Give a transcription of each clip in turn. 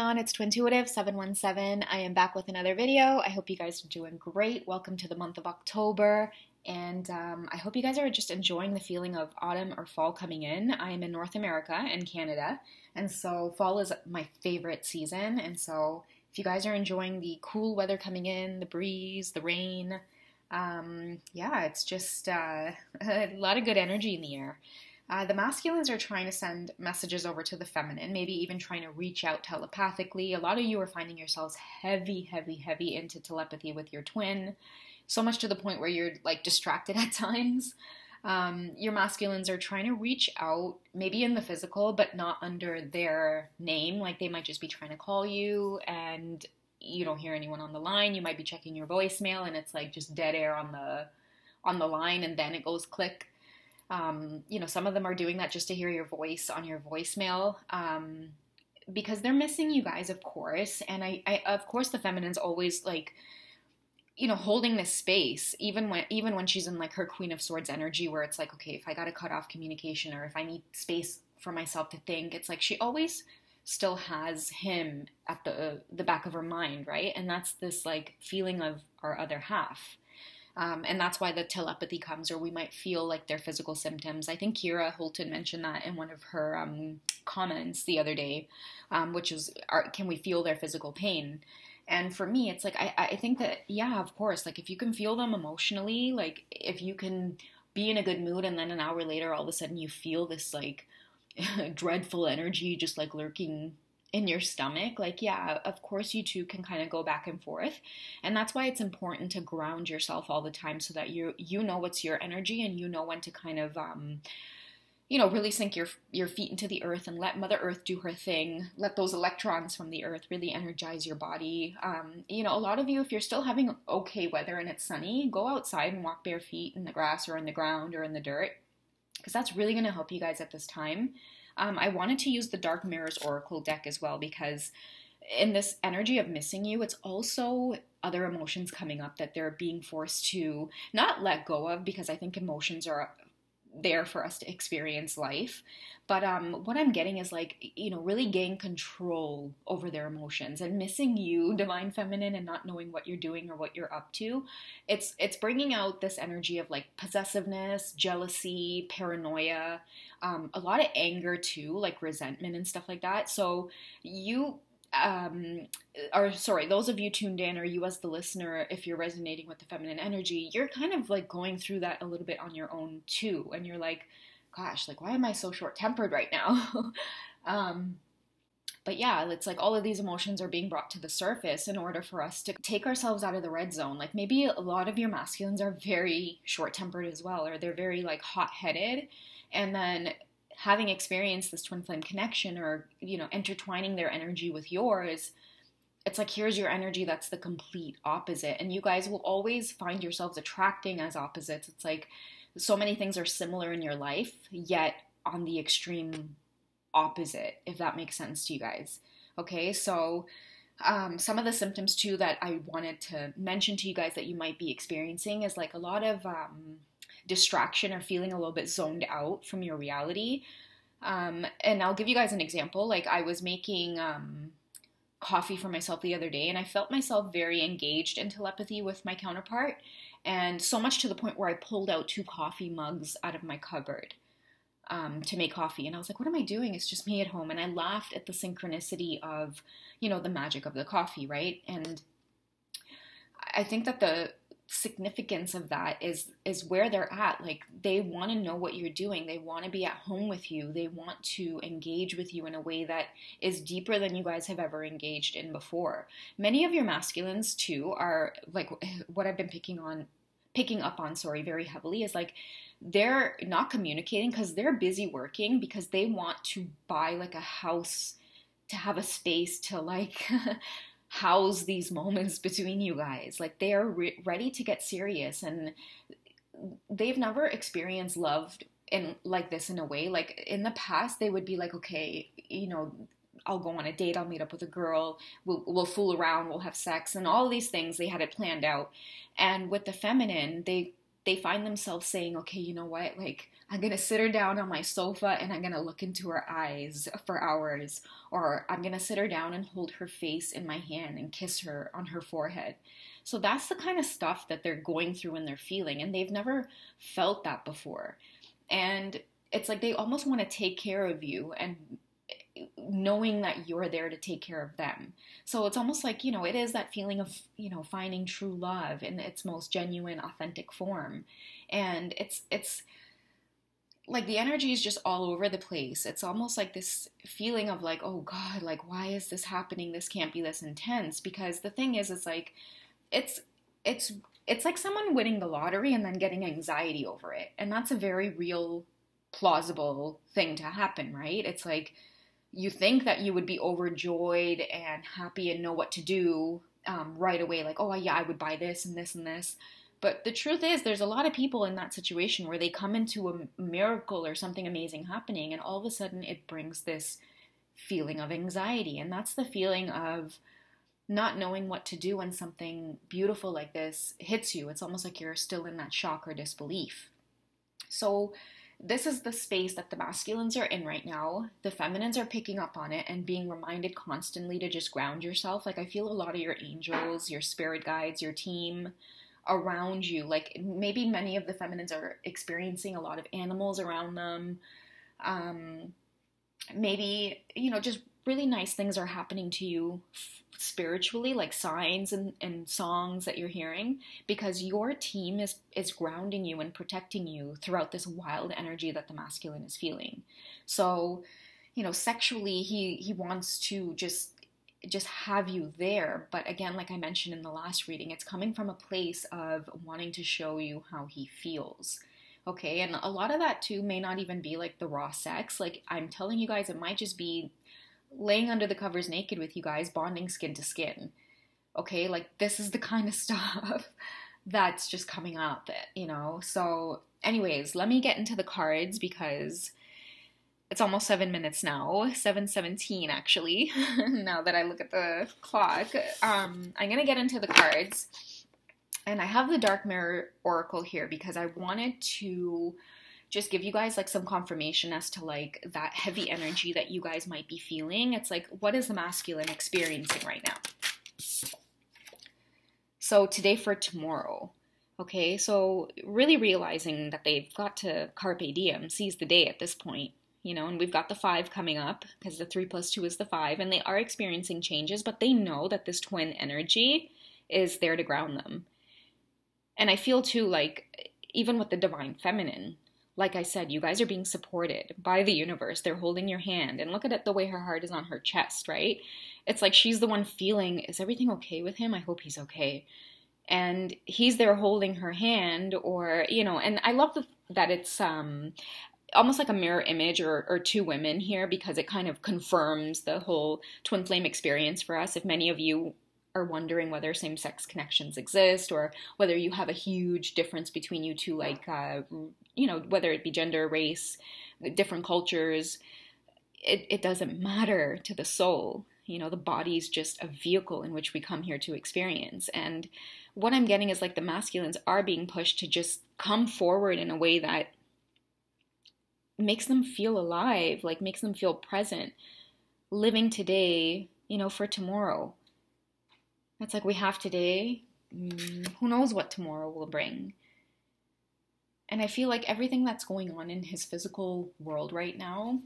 on? It's twintuitve717. I am back with another video. I hope you guys are doing great. Welcome to the month of October, and I hope you guys are just enjoying the feeling of autumn or fall coming in. I am in North America and Canada, and so fall is my favorite season, and so if you guys are enjoying the cool weather coming in, the breeze, the rain, yeah, it's just a lot of good energy in the air. The masculines are trying to send messages over to the feminine, maybe even trying to reach out telepathically. A lot of you are finding yourselves heavy into telepathy with your twin, so much to the point where you're like distracted at times. Your masculines are trying to reach out, maybe in the physical, but not under their name. Like they might just be trying to call you and you don't hear anyone on the line. You might be checking your voicemail and it's like just dead air on the line, and then it goes click. Some of them are doing that just to hear your voice on your voicemail, because they're missing you guys, of course. And I of course, the feminine's always like, holding this space, even when she's in like her Queen of Swords energy, where it's like, okay, if I got to cut off communication or if I need space for myself to think, it's like she always still has him at the back of her mind, right? And that's this like feeling of our other half. And that's why the telepathy comes, or we might feel like their physical symptoms. I think Kira Holton mentioned that in one of her comments the other day, which is, can we feel their physical pain? And for me, it's like, I think that, yeah, of course, like if you can feel them emotionally, like if you can be in a good mood and then an hour later, all of a sudden you feel this like dreadful energy just like lurking in your stomach, like, yeah, of course you two can kind of go back and forth. And that's why it's important to ground yourself all the time, so that you know what's your energy, and you know when to kind of really sink your feet into the earth and let Mother Earth do her thing. Let those electrons from the earth really energize your body. A lot of you, if you're still having okay weather and it's sunny, go outside and walk bare feet in the grass or in the ground or in the dirt, because that's really going to help you guys at this time. I wanted to use the Dark Mirrors Oracle deck as well, because in this energy of missing you, it's also other emotions coming up that they're being forced to not let go of, because I think emotions are there for us to experience life. But what I'm getting is like, really gain control over their emotions. And missing you, Divine Feminine, and not knowing what you're doing or what you're up to, it's bringing out this energy of like possessiveness, jealousy, paranoia, a lot of anger too, like resentment and stuff like that. So you those of you tuned in, or you as the listener, if you're resonating with the feminine energy, you're kind of like going through that a little bit on your own too. And you're like, gosh, like, why am I so short-tempered right now? But yeah, it's like all of these emotions are being brought to the surface in order for us to take ourselves out of the red zone. Like maybe a lot of your masculines are very short-tempered as well, or they're very like hot-headed. And then having experienced this twin flame connection, or, intertwining their energy with yours, it's like, here's your energy that's the complete opposite. And you guys will always find yourselves attracting as opposites. It's like so many things are similar in your life, yet on the extreme opposite, if that makes sense to you guys. Okay, so some of the symptoms too that I wanted to mention to you guys that you might be experiencing is like a lot of distraction, or feeling a little bit zoned out from your reality. And I'll give you guys an example. Like I was making coffee for myself the other day, and I felt myself very engaged in telepathy with my counterpart, and so much to the point where I pulled out 2 coffee mugs out of my cupboard to make coffee. And I was like, what am I doing? It's just me at home. And I laughed at the synchronicity of, the magic of the coffee, right? And I think that the significance of that is where they're at. Like they want to know what you're doing. They want to be at home with you. They want to engage with you in a way that is deeper than you guys have ever engaged in before. Many of your masculines too are like, what I've been picking up on very heavily is like, they're not communicating because they're busy working, because they want to buy like a house to have a space to like house these moments between you guys. Like they are ready to get serious, and they've never experienced love in like this in a way. Like in the past, they would be like, okay, I'll go on a date, I'll meet up with a girl, we'll fool around, we'll have sex, and all these things, they had it planned out. And with the feminine, they find themselves saying, okay, you know what, like, I'm gonna sit her down on my sofa and I'm gonna look into her eyes for hours, or I'm gonna sit her down and hold her face in my hand and kiss her on her forehead. So that's the kind of stuff that they're going through and they're feeling, and they've never felt that before. And it's like they almost want to take care of you, and knowing that you're there to take care of them. So it's almost like, you know, it is that feeling of, you know, finding true love in its most genuine, authentic form. And it's like the energy is just all over the place. It's almost like this feeling of like, oh God, like, why is this happening? This can't be this intense. Because the thing is, it's like, it's, it's, it's like someone winning the lottery and then getting anxiety over it. And that's a very real, plausible thing to happen, right? It's like, you think that you would be overjoyed and happy and know what to do right away. Like, oh yeah, I would buy this and this and this. But the truth is, there's a lot of people in that situation where they come into a miracle or something amazing happening, and all of a sudden it brings this feeling of anxiety. And that's the feeling of not knowing what to do when something beautiful like this hits you. It's almost like you're still in that shock or disbelief. So this is the space that the masculines are in right now. The feminines are picking up on it and being reminded constantly to just ground yourself. Like, I feel a lot of your angels, your spirit guides, your team around you. Like, maybe many of the feminines are experiencing a lot of animals around them. Maybe, you know, just really nice things are happening to you spiritually, like signs and songs that you're hearing, because your team is grounding you and protecting you throughout this wild energy that the masculine is feeling. So, you know, sexually, he wants to just have you there. But again, like I mentioned in the last reading, it's coming from a place of wanting to show you how he feels. Okay, and a lot of that too may not even be like the raw sex. Like, I'm telling you guys, it might just be laying under the covers naked with you guys, bonding skin to skin. Okay, like, this is the kind of stuff that's just coming up, you know? So anyways, let me get into the cards, because it's almost 7 minutes now, 7:17 actually, now that I look at the clock. I'm gonna get into the cards, and I have the Dark Mirror Oracle here because I wanted to just give you guys like some confirmation as to like that heavy energy that you guys might be feeling. It's like, what is the masculine experiencing right now? So today for tomorrow, okay? So really realizing that they've got to carpe diem, seize the day at this point, you know, and we've got the 5 coming up because the 3 + 2 is the 5, and they are experiencing changes, but they know that this twin energy is there to ground them. And I feel too, like, even with the divine feminine, like I said, you guys are being supported by the universe. They're holding your hand. And look at it, the way her heart is on her chest, right? It's like she's the one feeling, is everything okay with him? I hope he's okay. And he's there holding her hand, or, you know, and I love that it's almost like a mirror image or 2 women here, because it kind of confirms the whole twin flame experience for us. If many of you are wondering whether same-sex connections exist, or whether you have a huge difference between you two, like, you know, whether it be gender, race, different cultures, it doesn't matter to the soul. You know, the body's just a vehicle in which we come here to experience. And what I'm getting is like the masculines are being pushed to just come forward in a way that makes them feel alive, like makes them feel present, living today, you know, for tomorrow. It's like we have today, who knows what tomorrow will bring. And I feel like everything that's going on in his physical world right now,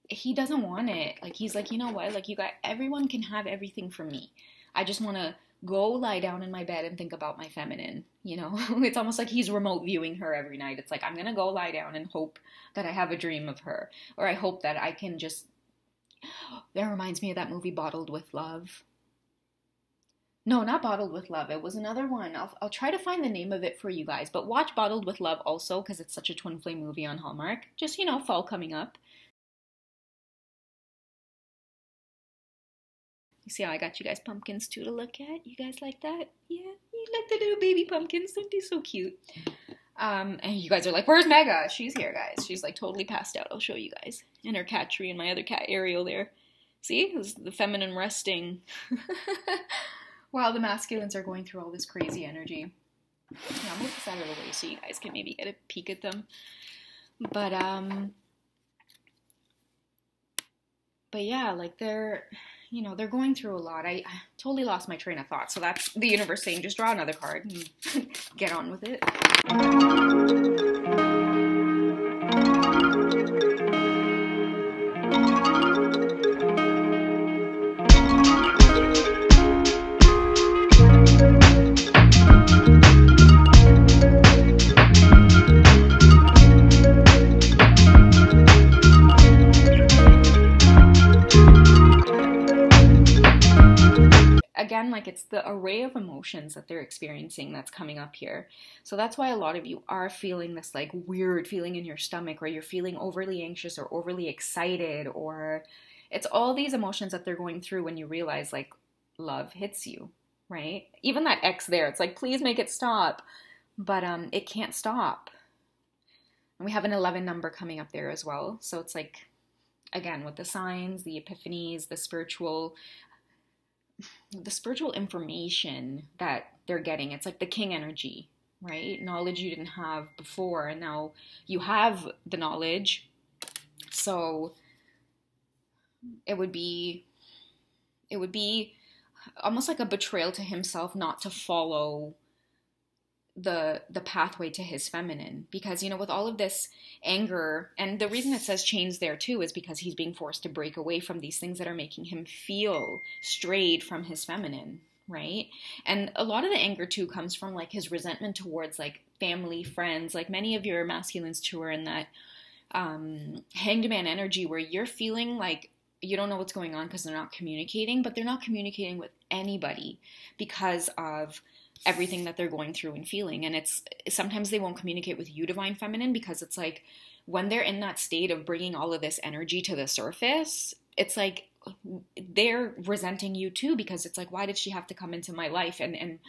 he doesn't want it. Like, he's like, you know what, like, you got, everyone can have everything from me. I just want to go lie down in my bed and think about my feminine, you know? It's almost like he's remote viewing her every night. It's like, I'm going to go lie down and hope that I have a dream of her. Or I hope that I can just, that reminds me of that movie Bottled with Love. No, not Bottled with Love. It was another one. I'll try to find the name of it for you guys. But watch Bottled with Love also, because it's such a twin flame movie on Hallmark. Just, you know, fall coming up. You see how I got you guys pumpkins too to look at? You guys like that? Yeah, you like the little baby pumpkins. Don't they so cute? And you guys are like, where's Mega? She's here, guys. She's like totally passed out. I'll show you guys. And her cat tree and my other cat Ariel there. See? This is the feminine resting. While the masculines are going through all this crazy energy. Yeah, I'll move this out of the way so you guys can maybe get a peek at them. But yeah, like they're going through a lot. I totally lost my train of thought. So that's the universe saying, just draw another card and get on with it. Again, like it's the array of emotions that they're experiencing that's coming up here. So that's why a lot of you are feeling this like weird feeling in your stomach, or you're feeling overly anxious or overly excited, or it's all these emotions that they're going through when you realize like love hits you, right? Even that X there, it's like, please make it stop. But it can't stop. And we have an 11 number coming up there as well. So it's like, again, with the signs, the epiphanies, the spiritual information that they're getting. It's like the king energy, right? Knowledge you didn't have before, and now you have the knowledge. So it would be almost like a betrayal to himself not to follow the pathway to his feminine, because with all of this anger, and the reason it says chains there too is because he's being forced to break away from these things that are making him feel strayed from his feminine, right? And a lot of the anger too comes from like his resentment towards like family, friends. Like many of your masculines too are in that hanged man energy where you're feeling like you don't know what's going on because they're not communicating, but they're not communicating with anybody because of everything that they're going through and feeling. And it's sometimes they won't communicate with you, divine feminine, because it's like when they're in that state of bringing all of this energy to the surface, it's like they're resenting you too, because it's like, why did she have to come into my life and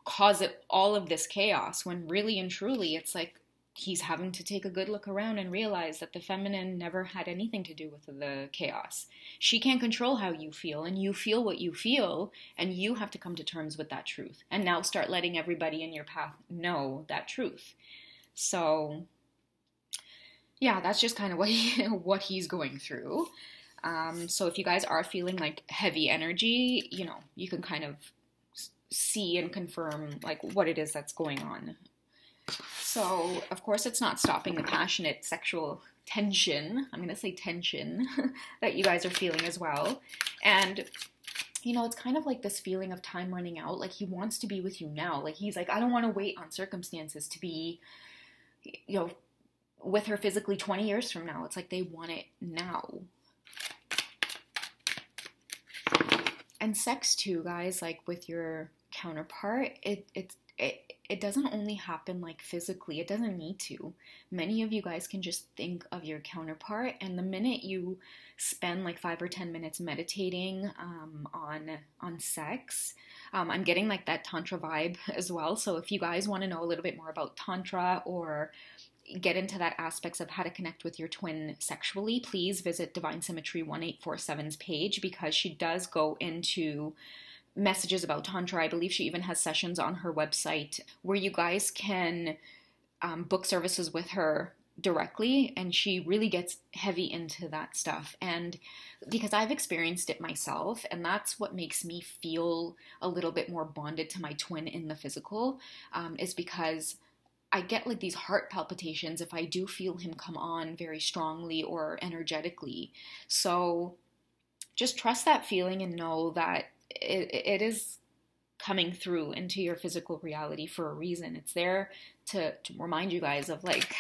cause all of this chaos, when really and truly it's like he's having to take a good look around and realize that the feminine never had anything to do with the chaos. She can't control how you feel, and you feel what you feel, and you have to come to terms with that truth. And now start letting everybody in your path know that truth. So, yeah, that's just kind of what he's going through. So if you guys are feeling like heavy energy, you can kind of see and confirm like what it is that's going on. So, of course, it's not stopping the passionate sexual tension, I'm going to say tension, that you guys are feeling as well. And, it's kind of like this feeling of time running out. Like, he wants to be with you now. Like, he's like, I don't want to wait on circumstances to be, with her physically 20 years from now. It's like they want it now. And sex, too, guys, like with your counterpart, it doesn't only happen like physically. It doesn't need to. Many of you guys can just think of your counterpart, and the minute you spend like 5 or 10 minutes meditating on sex, I'm getting like that tantra vibe as well. So if you guys want to know a little bit more about tantra or get into that aspects of how to connect with your twin sexually, please visit Divine Symmetry 1847's page, because she does go into messages about tantra. I believe she even has sessions on her website where you guys can book services with her directly, and she really gets heavy into that stuff. And because I've experienced it myself, and that's what makes me feel a little bit more bonded to my twin in the physical, is because I get like these heart palpitations if I do feel him come on very strongly or energetically. So just trust that feeling and know that it is coming through into your physical reality for a reason. It's there to remind you guys of like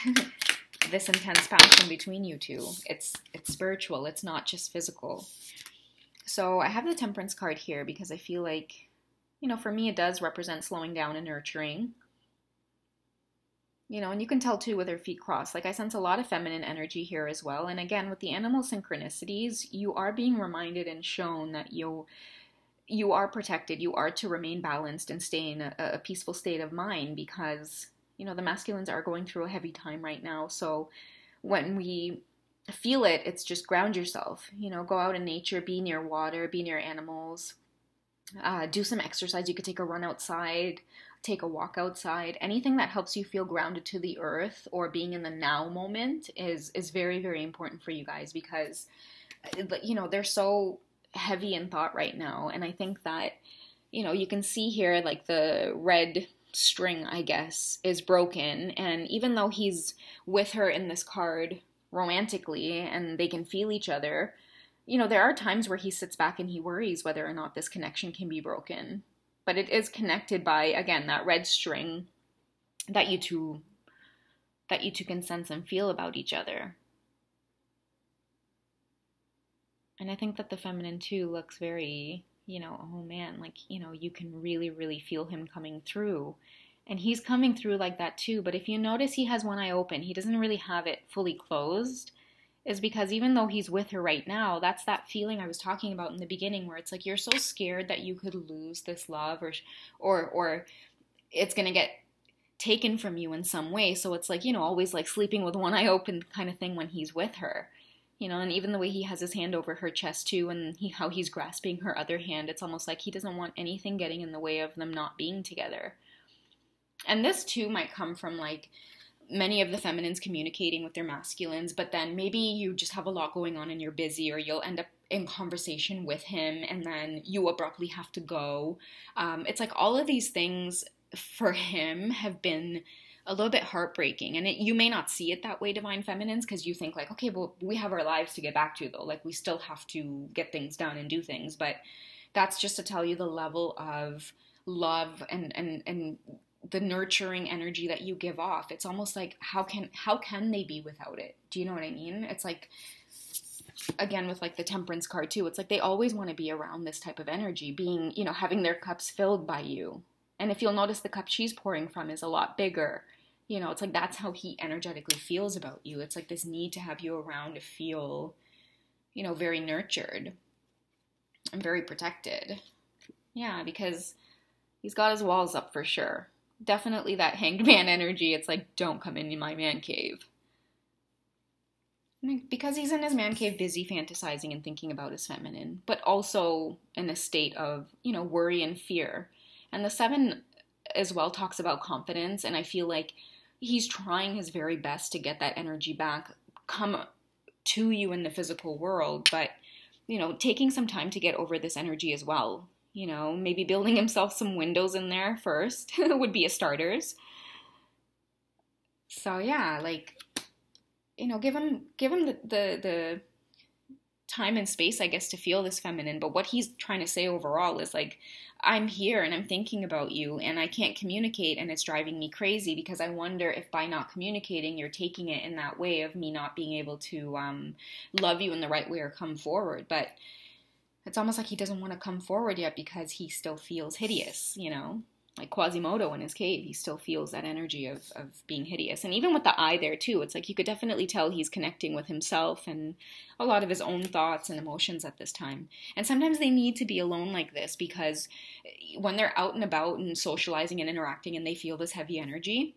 this intense passion between you two. It's spiritual. It's not just physical. So I have the Temperance card here because I feel like, for me it does represent slowing down and nurturing. And you can tell too with her feet crossed. Like I sense a lot of feminine energy here as well. And again, with the animal synchronicities, you are being reminded and shown that you are protected. You are to remain balanced and stay in a peaceful state of mind, because, the masculines are going through a heavy time right now. So when we feel it, it's just ground yourself, go out in nature, be near water, be near animals, do some exercise. You could take a run outside, take a walk outside, anything that helps you feel grounded to the earth or being in the now moment is very, very important for you guys, because, you know, they're so heavy in thought right now. And I think that, you know, you can see here, like, the red string, I guess, is broken. And even though he's with her in this card romantically and they can feel each other, you know, there are times where he sits back and he worries whether or not this connection can be broken. But it is connected by, again, that red string that you two can sense and feel about each other. And I think that the feminine too looks very, you know, oh man, like, you know, you can really, really feel him coming through. And he's coming through like that too. But if you notice, he has one eye open. He doesn't really have it fully closed. Is because even though he's with her right now, that's that feeling I was talking about in the beginning, where it's like you're so scared that you could lose this love, or it's going to get taken from you in some way. So it's like, you know, always like sleeping with one eye open kind of thing when he's with her. You know, and even the way he has his hand over her chest too, and how he's grasping her other hand, it's almost like he doesn't want anything getting in the way of them not being together. And this too might come from like many of the feminines communicating with their masculines, but then maybe you just have a lot going on and you're busy, or you'll end up in conversation with him and then you abruptly have to go. It's like all of these things for him have been a little bit heartbreaking. And you may not see it that way, Divine Feminines, because you think like, okay, well, we have our lives to get back to though. Like we still have to get things done and do things. But that's just to tell you the level of love and the nurturing energy that you give off. It's almost like, how can they be without it? Do you know what I mean? It's like, again, with like the Temperance card too, it's like they always want to be around this type of energy, being, you know, having their cups filled by you. And if you'll notice, the cup she's pouring from is a lot bigger. You know, it's like that's how he energetically feels about you. It's like this need to have you around to feel, you know, very nurtured and very protected. Yeah, because he's got his walls up for sure. Definitely that hanged man energy. It's like, don't come into my man cave. Because he's in his man cave busy fantasizing and thinking about his feminine, but also in a state of, you know, worry and fear. And the 7 as well talks about confidence, and I feel like he's trying his very best to get that energy back, come to you in the physical world, but, you know, taking some time to get over this energy as well. You know, maybe building himself some windows in there first would be a starters. So yeah, like, you know, give him the time and space, I guess, to feel this feminine. But what he's trying to say overall is like, I'm here and I'm thinking about you and I can't communicate and it's driving me crazy, because I wonder if by not communicating, you're taking it in that way of me not being able to love you in the right way or come forward. But it's almost like he doesn't want to come forward yet because he still feels hideous, you know? Like Quasimodo in his cave, he still feels that energy of being hideous. And even with the eye there too, it's like you could definitely tell he's connecting with himself and a lot of his own thoughts and emotions at this time. And sometimes they need to be alone like this, because when they're out and about and socializing and interacting and they feel this heavy energy,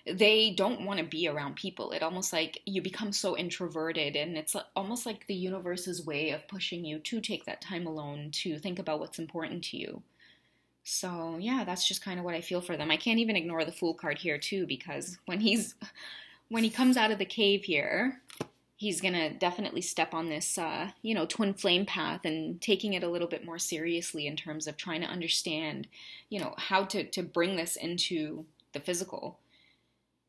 they don't want to be around people. It almost like you become so introverted, and it's almost like the universe's way of pushing you to take that time alone to think about what's important to you. So yeah, that's just kind of what I feel for them. I can't even ignore the Fool card here too, because when he comes out of the cave here, he's gonna definitely step on this you know, twin flame path and taking it a little bit more seriously in terms of trying to understand, you know, how to bring this into the physical.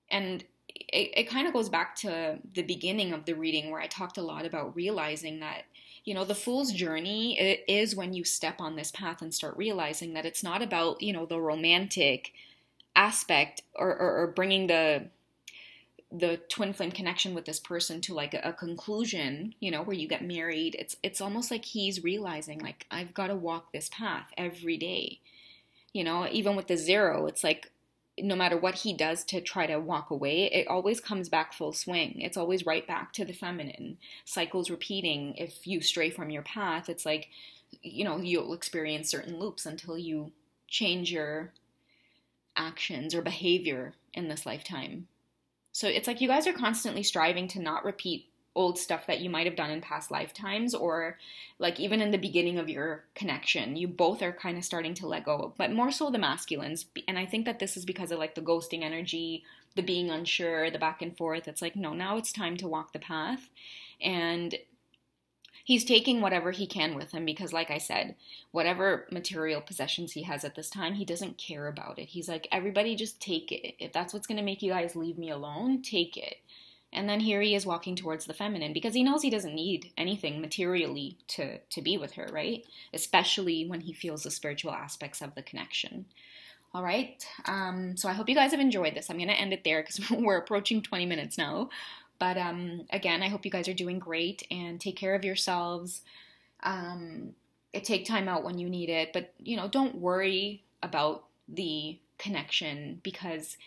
And it kind of goes back to the beginning of the reading, where I talked a lot about realizing that, you know, the Fool's journey is when you step on this path and start realizing that it's not about, you know, the romantic aspect or bringing the twin flame connection with this person to like a conclusion, you know, where you get married. It's almost like he's realizing, like, I've got to walk this path every day. You know, even with the 0, it's like, no matter what he does to try to walk away, it always comes back full swing. It's always right back to the feminine. Cycles repeating. If you stray from your path, it's like, you know, you'll experience certain loops until you change your actions or behavior in this lifetime. So it's like you guys are constantly striving to not repeat old stuff that you might have done in past lifetimes, or like even in the beginning of your connection, you both are kind of starting to let go, but more so the masculines. And I think that this is because of like the ghosting energy, the being unsure, the back and forth. It's like, no, now it's time to walk the path. And he's taking whatever he can with him because, like I said, whatever material possessions he has at this time, he doesn't care about it. He's like, everybody just take it. If that's what's going to make you guys leave me alone, take it. And then here he is walking towards the feminine because he knows he doesn't need anything materially to be with her, right? Especially when he feels the spiritual aspects of the connection. All right. So I hope you guys have enjoyed this. I'm going to end it there because we're approaching 20 minutes now. But again, I hope you guys are doing great and take care of yourselves. Take time out when you need it. But, don't worry about the connection because,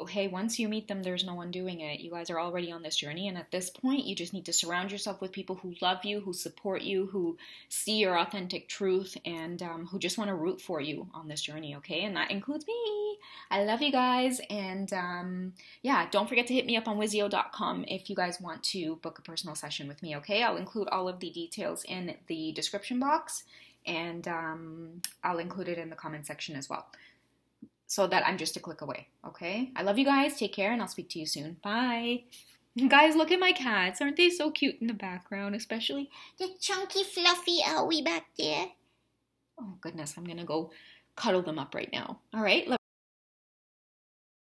hey, once you meet them, there's no one doing it. You guys are already on this journey. And at this point, you just need to surround yourself with people who love you, who support you, who see your authentic truth, and who just want to root for you on this journey, okay? And that includes me. I love you guys. And yeah, don't forget to hit me up on wisio.com if you guys want to book a personal session with me, okay? I'll include all of the details in the description box, and I'll include it in the comment section as well, so that I'm just a click away, okay? I love you guys. Take care, and I'll speak to you soon. Bye. Guys, look at my cats. Aren't they so cute in the background, especially the chunky, fluffy owie back there? Oh, goodness. I'm going to go cuddle them up right now. All right.